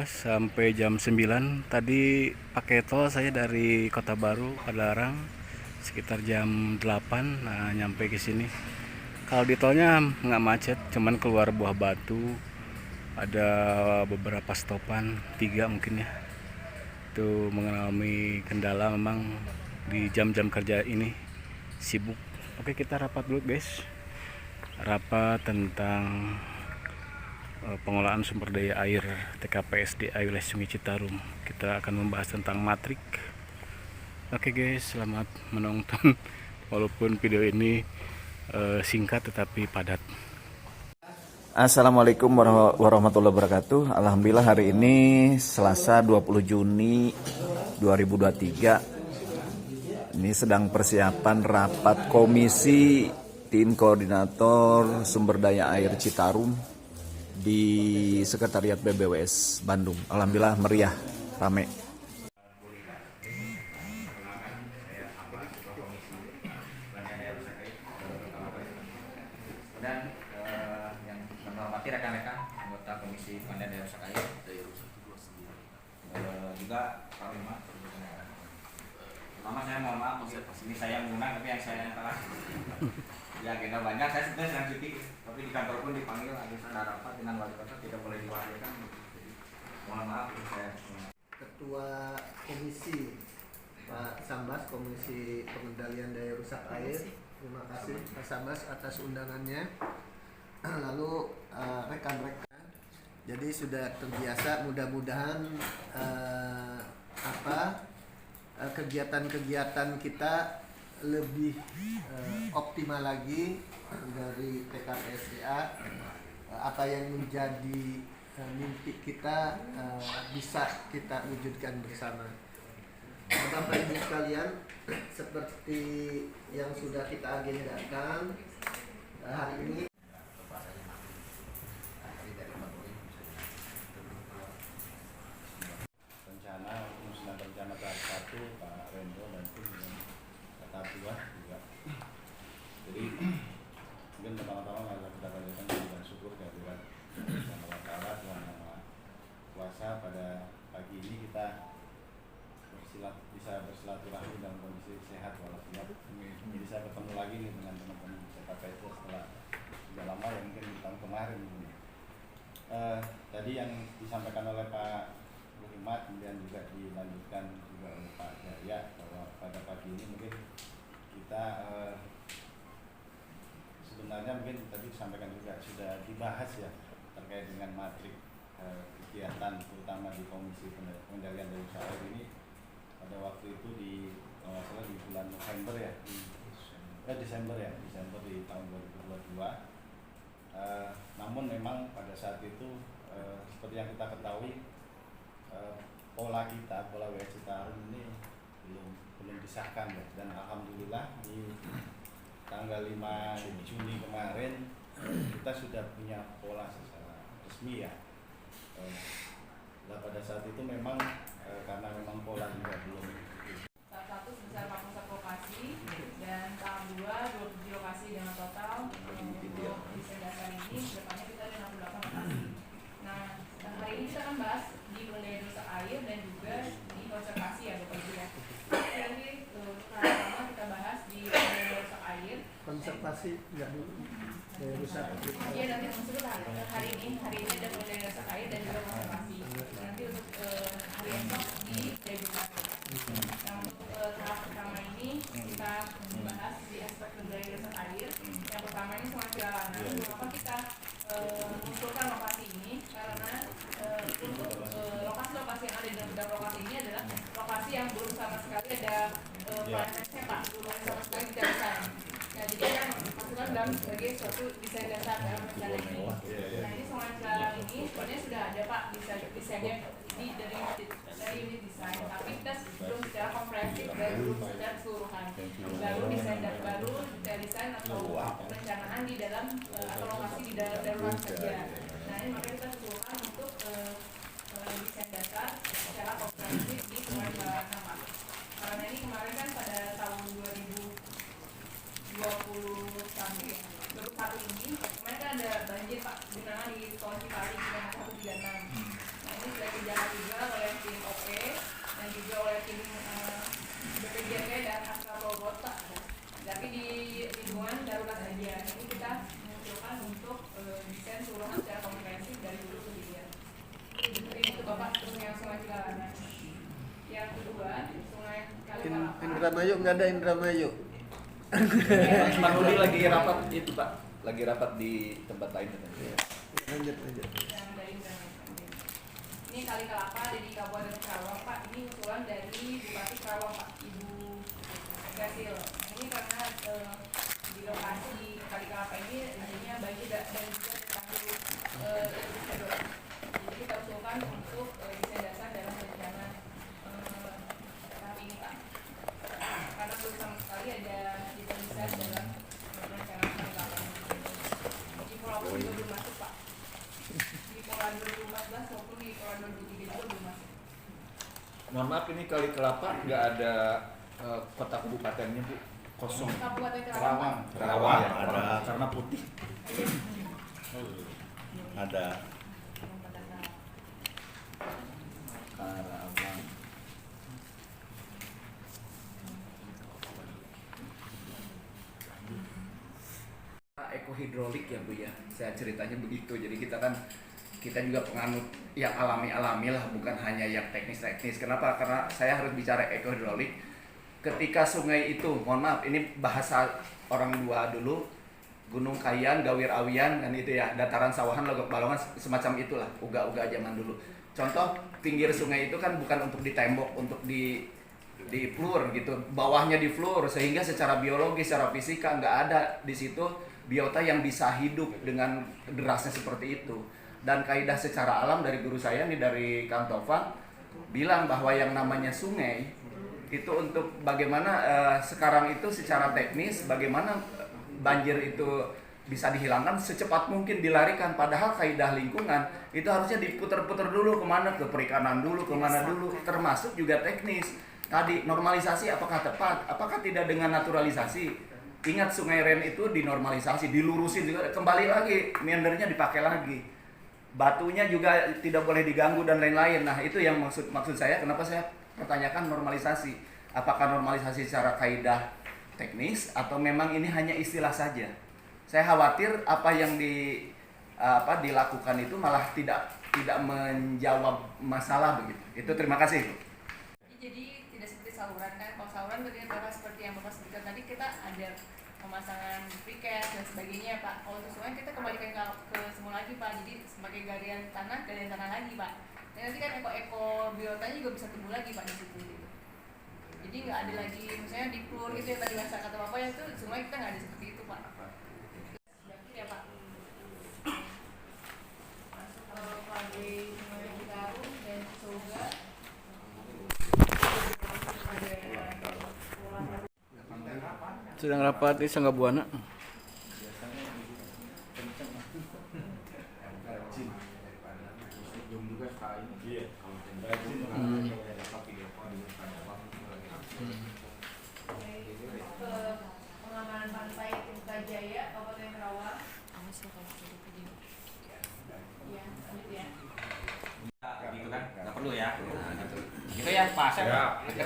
sampai jam 9. Tadi pakai tol saya dari Kota Baru Padalarang sekitar jam 8. Nah, nyampe ke sini. Kalau di tolnya nggak macet, cuman keluar Buah Batu ada beberapa stopan, 3 mungkin ya. Itu mengalami kendala memang di jam-jam kerja ini sibuk. Oke, kita rapat dulu guys. Rapat tentang pengolahan sumber daya air TKPSDA wilayah Sungai Citarum. Kita akan membahas tentang matrik. Oke guys, selamat menonton. Walaupun video ini singkat tetapi padat. Assalamualaikum warahmatullahi wabarakatuh. Alhamdulillah hari ini Selasa 20 Juni 2023. Ini sedang persiapan rapat komisi tim koordinator sumber daya air Citarum di Sekretariat BBWS Bandung. Alhamdulillah meriah, rame. Dan yang menghormati rekan-rekan anggota Komisi Pengendalian Daya Rusak Air, juga Pak Wima. Pertama saya mohon maaf, ini saya mengundang tapi yang saya salah. Ya agenda banyak, saya sebenarnya sedang cuti, tapi di kantor pun dipanggil, ada rapat dengan wali kota tidak boleh diwakilkan. Mohon maaf, saya. Ketua Komisi Pak Sambas, Komisi Pengendalian Daya Rusak Air. Terima kasih Pak Sambas atas undangannya. Lalu rekan-rekan, jadi sudah terbiasa, mudah-mudahan kegiatan-kegiatan kita lebih optimal lagi dari TKPSDA. Apa yang menjadi mimpi kita bisa kita wujudkan bersama. Bapak Ibu sekalian, seperti yang sudah kita agendakan hari ini, rencana penyusunan rencana tahap 1 Pak Rendo dan tim dengan tahap 2 juga. Jadi mungkin pertama-tama kita lanjutkan dengan syukur kehadiran Tuhan Allah Ta'ala, Tuhan Yang Maha Kuasa. Pada pagi ini kita bisa bersilaturahmi dalam kondisi sehat walafiat. Jadi saya ketemu lagi nih dengan teman-teman TKPS setelah sudah lama ya, mungkin di tahun kemarin ini. Tadi yang disampaikan oleh Pak Muhammad, kemudian juga dilanjutkan juga oleh Pak Jaya, bahwa pada pagi ini mungkin kita sebenarnya mungkin tadi disampaikan juga sudah dibahas ya terkait dengan matrik kegiatan terutama di Komisi Pengendalian Daya Rusak Air ini pada waktu itu di masalah di bulan November ya, Desember di tahun 2022. Namun memang pada saat itu seperti yang kita ketahui, pola WS Citarum ini belum disahkan ya. Dan alhamdulillah di tanggal 5 Juni kemarin kita sudah punya pola secara resmi ya. Nah, pada saat itu memang karena memang pola juga belum. Tahap 1 sebesar 41 lokasi dan tahap 2 27 lokasi dengan total untuk desain dasar ini depannya kita ada 68 lokasi. Nah, hari ini kita akan bahas di pengendalian rusak air dan juga di konservasi ya Bapak Ibu ya. Jadi pertama kita bahas di pengendalian rusak air. konservasi enggak dulu daya rusak. Iya, nanti maksudnya hari ini ada pengendalian rusak air dan juga konservasi. Nanti untuk hari esok di definasi. Nah, untuk tahap pertama ini kita membahas di aspek pengendalian rusak air. Yang pertama ini Sungai Cilalanang. Mengapa kita mengusulkan lokasi ini? Karena untuk lokasi-lokasi yang ada di dalam beberapa lokasi ini adalah lokasi yang belum sama sekali ada planetnya Pak, belum sama sekali tidak desain. Nah, jadi kita masukkan dalam sebagai suatu desain dasar dalam rencana ini. Nah, ini Sungai Cilalang ini sebenarnya sudah ada Pak desainnya dari unit desain, tapi kita belum secara komprehensif dan belum secara keseluruhan. Baru desain atau perencanaan di dalam atau lokasi di dalam saja. Nah, ini makanya kita keseluruhan untuk desain dasar secara komprehensif di Sungai Cilalang Pak. Karena ini kemarin kan pada tahun 2021 ya, 21 ini kemarin kan ada banjir Pak, genangan di tol Cipali kilometer 136. Nah, ini sudah kerjaan juga oleh tim OP dan juga oleh tim BPJT dan Astra Robot Pak. Tapi di lingkungan darurat saja. Ini kita mengusulkan untuk desain seluruh secara komprehensif dari dulu ke hilir. Ini itu Bapak sungai Cilarangan. Yang kedua sungai Kalikalapa. Indramayu nggak ada Indramayu. Pak Rudi lagi rapat itu Pak, lagi rapat di tempat lain. Lanjut. Yang dari Indramayu. Ini Kalikalapa ada di Kabupaten Karawang Pak. Ini usulan dari Bupati Karawang Pak, Ibu Gasil. Ini karena di lokasi Kalikalapa ini intinya banjir dan juga tanggul sedot. Jadi kita usulkan untuk desain dasar dalam rencana tahap ini Pak. Karena belum sama sekali ada desain dalam rencana Kalikalapa. Di Pulau Pun juga belum masuk Pak. Di Pulau 2014 maupun di Pulau 2023 juga belum masuk. Mohon maaf, ini Kalikalapa nggak ada kota kabupatennya Bu, kosong. Kabupaten Karawang. Karawang ya, Ada. karena putih. Ada. Karawang. Ekohidrolik ya Bu ya, saya ceritanya begitu. Jadi kita juga penganut yang alami lah, bukan hanya yang teknis. Kenapa? Karena saya harus bicara ekohidrolik. Ketika sungai itu, mohon maaf, ini bahasa orang dua dulu, Gunung Kayan, Gawir Awian, kan itu ya, dataran sawahan, Logok Balongan, semacam itulah, uga-uga zaman dulu. Contoh, pinggir sungai itu kan bukan untuk ditembok, untuk di floor gitu, bawahnya di floor, sehingga secara biologis, secara fisika nggak ada di situ biota yang bisa hidup dengan derasnya seperti itu. Dan kaidah secara alam dari guru saya nih, dari Kang Tovan, bilang bahwa yang namanya sungai itu untuk bagaimana sekarang itu secara teknis bagaimana banjir itu bisa dihilangkan secepat mungkin, dilarikan. Padahal kaidah lingkungan itu harusnya diputar-putar dulu kemana, ke perikanan dulu, kemana dulu, termasuk juga teknis. Tadi normalisasi apakah tepat, apakah tidak dengan naturalisasi? Ingat Sungai Ren itu dinormalisasi, dilurusin juga, kembali lagi, meandernya dipakai lagi. Batunya juga tidak boleh diganggu dan lain-lain. Nah itu yang maksud saya, kenapa saya pertanyakan normalisasi. Apakah normalisasi secara kaidah teknis atau memang ini hanya istilah saja? Saya khawatir apa yang dilakukan itu malah tidak menjawab masalah begitu. Itu terima kasih. Jadi tidak seperti saluran kan, kalau saluran berarti Bapak seperti yang Bapak sebutkan tadi, kita ada pemasangan briket dan sebagainya Pak. Kalau untuk sungai kita kembalikan ke semula lagi Pak, jadi sebagai galian tanah lagi Pak. Dan nanti kan eko biotanya juga bisa tumbuh lagi Pak di situ gitu. Jadi nggak ada lagi misalnya di plur gitu yang tadi bahasa kata Bapak, yang itu sungai kita nggak ada seperti itu Pak. Yakin ya Pak? Masuk pada sungai Citarum dan Cisoga. Sedang rapat di Sangga Buana. Pengamanan pantai Tirta Jaya, Kabupaten Karawang. Ya, lanjut ya. Gitu kan, nggak perlu ya. Nah, gitu. Gitu ya, Pak Asep. Ya. Nah, gitu.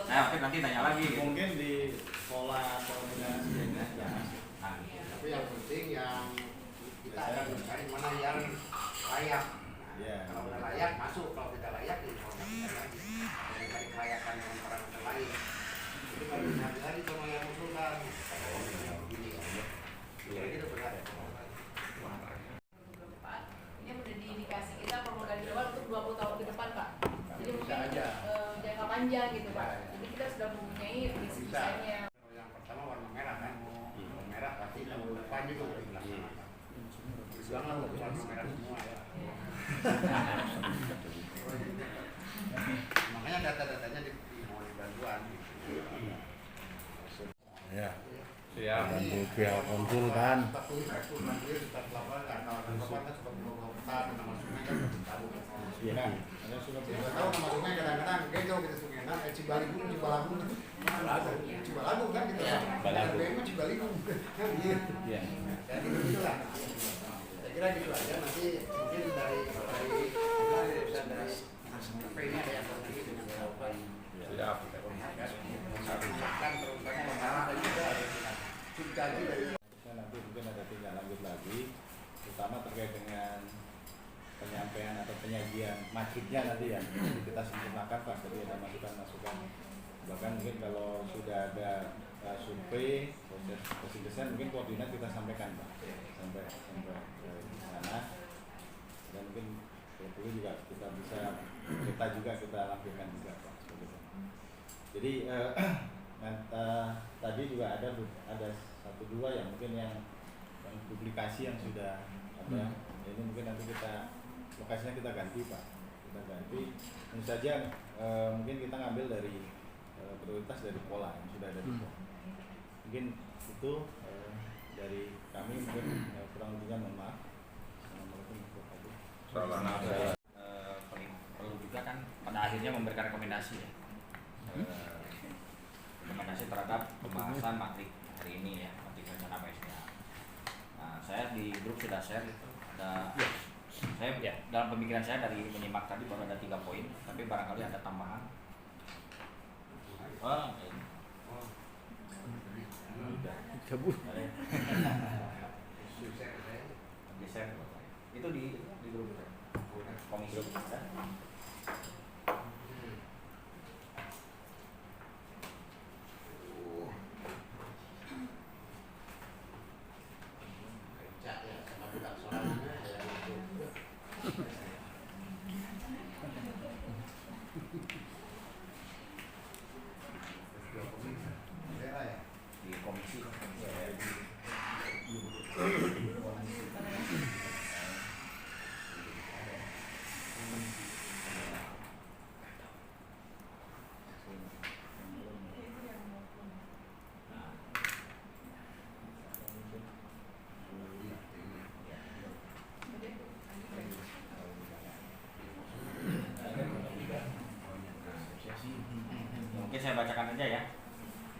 Nah, oke, nanti tanya lagi. Mungkin di pola koordinasinya ya. Nah, Tapi yang penting yang kita akan mencari mana yang layak. Iya. Kalau udah layak masuk, kalau tidak layak ya kalau tidak lagi. Dari cari kelayakan dengan parameter lain. Jadi kalau hari-hari sama yang usulkan. Ini ya. Itu benar ya. Ini udah diindikasi kita promulgasi awal untuk 20 tahun ke depan Pak. Jadi mungkin jangka panjang gitu Pak. Jadi kita sudah mempunyai visi desainnya. Kalau yang pertama warna merah kan. Warna merah pasti tahun depan juga udah dilaksanakan. Jangan warna merah semua ya. Makanya data-datanya dimohon bantuan. Ya. Siap. Bantu pihak konsultan. Iya. Ada sudah Tahu nama sungai kadang-kadang gejau kita sungai nah Cibaligung, Cibalagung, Cibalagung kan kita. Cibalagung. Cibaligung. Iya. Jadi itulah. kira gitu aja, nanti mungkin dari urusan dari survei ini ada yang lagi dengan jawaban Siap. kan terutama mengarah dan juga subkaji dari Nanti mungkin ada tindak lanjut lagi, terutama terkait dengan penyampaian atau penyajian matriknya nanti ya kita sempurnakan Pak, jadi ada masukan-masukan. Bahkan mungkin kalau sudah ada survei proses desain mungkin koordinat kita sampaikan Pak, sampai ke sana, dan mungkin kalau perlu juga kita bisa kita lampirkan juga Pak. Jadi tadi juga ada satu dua yang mungkin yang publikasi yang sudah ada. Ini mungkin nanti lokasinya kita ganti Pak, kita ganti. Tentu saja mungkin kita ngambil dari prioritas dari pola yang sudah ada di pola. Mungkin itu dari kami, mungkin kurang lebihnya mohon maaf. Assalamualaikum warahmatullahi wabarakatuh. Perlu juga kan pada akhirnya memberikan rekomendasi ya. Rekomendasi terhadap pembahasan matrik hari ini ya, matrik rencana PSDA. Nah, saya di grup sudah share itu ada saya dalam pemikiran saya dari menyimak tadi baru ada 3 poin, tapi barangkali ada tambahan. Cabut. Share itu di grup komisi. Di komisi mungkin saya bacakan aja ya.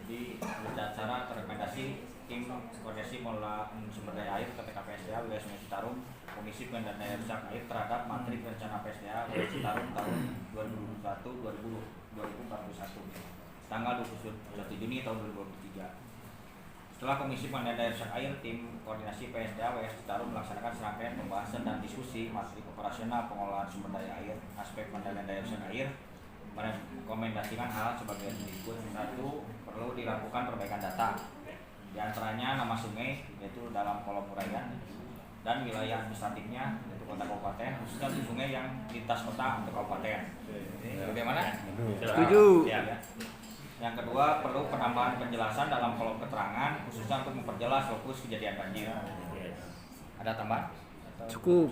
Jadi berita acara rekomendasi tim koordinasi pengelola sumber daya air PT KPSDA wilayah Sungai Citarum, Komisi Pengendalian Daya Rusak Air terhadap matrik rencana PSDA wilayah Citarum tahun 2021 tanggal 21 Juni tahun 2023. Setelah Komisi Pengendalian Daya Rusak Air, tim koordinasi PSDA wilayah Citarum melaksanakan serangkaian pembahasan dan diskusi matrik operasional pengelolaan sumber daya air, aspek pengendalian daya rusak air, merekomendasikan hal sebagai berikut. 1. Perlu dilakukan perbaikan data, di antaranya nama sungai yaitu dalam kolom uraian dan wilayah administratifnya yaitu kota kabupaten, khususnya di sungai yang lintas kota atau kabupaten. Bagaimana? Setuju. Ya. Yang kedua, perlu penambahan penjelasan dalam kolom keterangan khususnya untuk memperjelas fokus kejadian banjir. Ada tambahan? Cukup.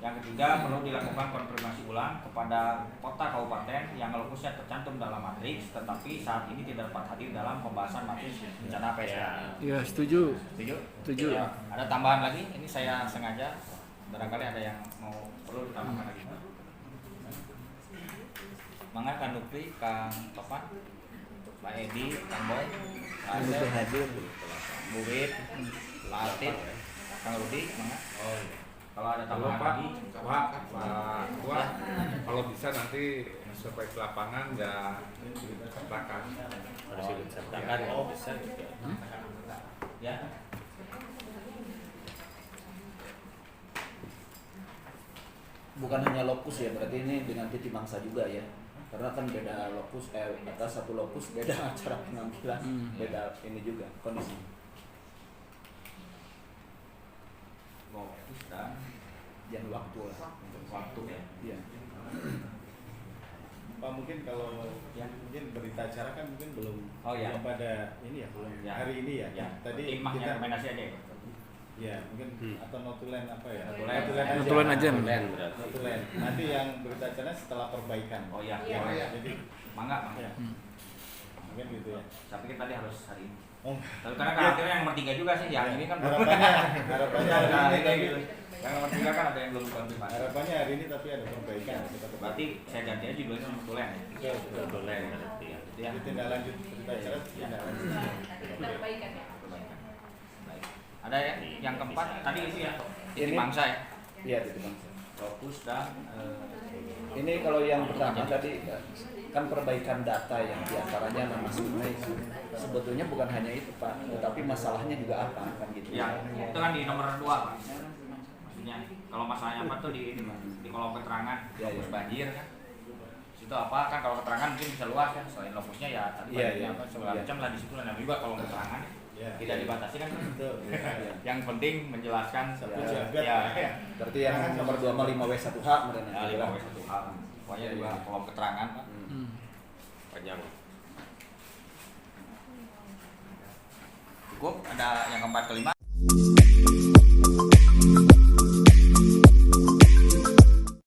Yang ketiga, perlu dilakukan konfirmasi ulang kepada kota kabupaten yang lokusnya tercantum dalam matriks tetapi saat ini tidak dapat hadir dalam pembahasan matriks rencana PSDA. Ya, setuju. Setuju? Ya. Ada tambahan lagi? Ini saya sengaja, barangkali ada yang mau perlu ditambahkan lagi. Mangga Kang Dupri, Kang Topan, Pak Edi, Kang Boy, Pak Asep, Bu Wid, Pak Atif, Kang Rudi, mangga. Kalau ada tambahan lagi, Pak, kalau bisa nanti sampai ke lapangan nggak sertakan. harus disertakan ya. Bisa gitu. Ya. Bukan hanya lokus ya, berarti ini dengan titik mangsa juga ya. Karena kan beda lokus, atas satu lokus beda cara pengambilan, beda ini juga kondisi. Lokus dan Waktu lah. waktu ya. Iya. Pak, mungkin kalau yang mungkin berita acara kan mungkin belum belum pada ini ya, belum Ya. hari ini ya. Ya. Tadi Timahnya kita rekomendasi aja ya. ya mungkin atau notulen apa ya? Notulen aja. Notulen. Nanti yang berita acara setelah perbaikan. Oh iya. Ya, jadi Mangga. ya. Mungkin gitu ya. Saya pikir tadi harus hari ini. Oh, Tapi karena akhirnya yang nomor 3 juga sih, yang ini kan harapannya hari ini kayak gitu. Yang nomor 3 kan ada yang belum konfirmasi. Harapannya hari ini tapi ada perbaikan. Berarti saya ganti aja judulnya nomor tulen ya. Tulen. Itu ya. Jadi tindak lanjut berita acara tindak lanjut. Kita perbaikan ya. Baik. Ada yang keempat tadi itu ya. Titik bangsa ya. Iya, titik bangsa. Fokus dan Ini kalau yang pertama tadi kan perbaikan data yang diantaranya nama sungai. Sebetulnya bukan hanya itu Pak, tetapi masalahnya juga apa kan gitu. ya itu kan di nomor 2 Pak. Maksudnya kalau masalahnya apa tuh di kolom keterangan Ya, fokus ya. banjir kan. Situ apa kan kalau keterangan mungkin bisa luas kan selain lokusnya ya tadi Iya, banjirnya iya. apa segala Iya. macam lah di situ lah. Nah, juga kalau keterangan Ya. tidak dibatasi kan. Betul. Iya. Yang penting menjelaskan Satu Ya. jagat. ya. Berarti yang nomor 2 sama 5W1H kemudian Ya, 5W1H. Pokoknya Iya, juga iya. kolom keterangan Pak. Hmm. Panjang. Cukup ada yang keempat kelima.